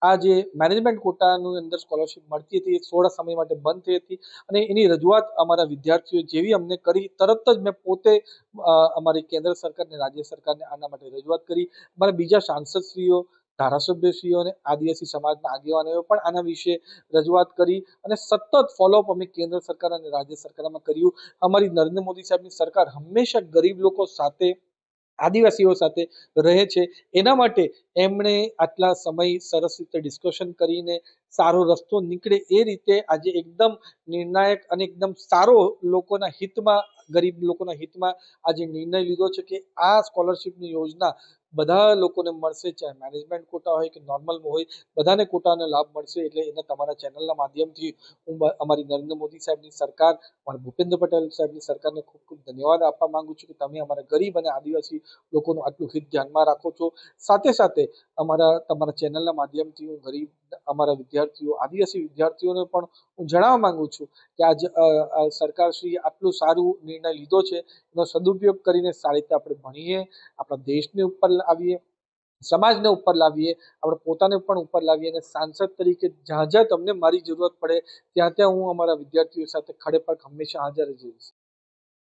આ જે મેનેજમેન્ટ કોટાની અંદર સ્કોલરશિપ મળતી હતી એ થોડા સમય માટે બંધ થઈ હતી અને એની રજૂઆત અમારા વિદ્યાર્થીઓ જેવી અમને કરી તરત જ મેં પોતે અમારી કેન્દ્ર સરકારને રાજ્ય સરકારને આના માટે રજૂઆત કરી. અમારા બીજા સાંસદશ્રીઓ, ધારાસભ્યશ્રીઓ અને આદિવાસી સમાજના આગેવાનોએ પણ આના વિશે રજૂઆત કરી અને સતત ફોલોઅપ અમે કેન્દ્ર સરકાર અને રાજ્ય સરકારમાં કર્યું. અમારી નરેન્દ્ર મોદી સાહેબની સરકાર હંમેશા ગરીબ લોકો સાથે, આદિવાસીઓ સાથે રહે છે. એના માટે એમણે આટલા સમય સરસ રીતે ડિસ્કશન કરીને સારો રસ્તો નીકળે એ રીતે આજે એકદમ નિર્ણાયક અને એકદમ સારો લોકોના હિતમાં, ગરીબ લોકોના હિતમાં આજે નિર્ણય લીધો છે કે આ સ્કોલરશિપની યોજના બધા લોકોને મળશે, ચાહે મેનેજમેન્ટ કોટા હોય કે નોર્મલ હોય, બધાને કોટાનો લાભ મળશે. એટલે એને તમારા ચેનલના માધ્યમથી હું અમારી નરેન્દ્ર મોદી સાહેબની સરકાર, અમારા ભૂપેન્દ્ર પટેલ સાહેબની સરકારને ખૂબ ખૂબ ધન્યવાદ આપવા માંગુ છું કે તમે અમારા ગરીબ અને આદિવાસી લોકોનું આટલું હિત ધ્યાનમાં રાખો છો. સાથે સાથે તમારા ચેનલના માધ્યમથી હું ગરીબ અમારા વિદ્યાર્થીઓ, આદિવાસી વિદ્યાર્થીઓને પણ હું જણાવવા માંગુ છું કે આજે સરકારશ્રીએ આટલું સારું નિર્ણય લીધો છે, એનો સદુપયોગ કરીને સારી રીતે આપણે ભણીએ, આપણા દેશને ઉપર આવીએ, સમાજને ઉપર લાવીએ, આપણે પોતાને પણ ઉપર લાવીએ અને સાંસદ તરીકે જ્યાં જ્યાં તમને મારી જરૂરત પડે ત્યાં ત્યાં હું અમારા વિદ્યાર્થીઓ સાથે ખડે પગ હંમેશા હાજર રહીશ.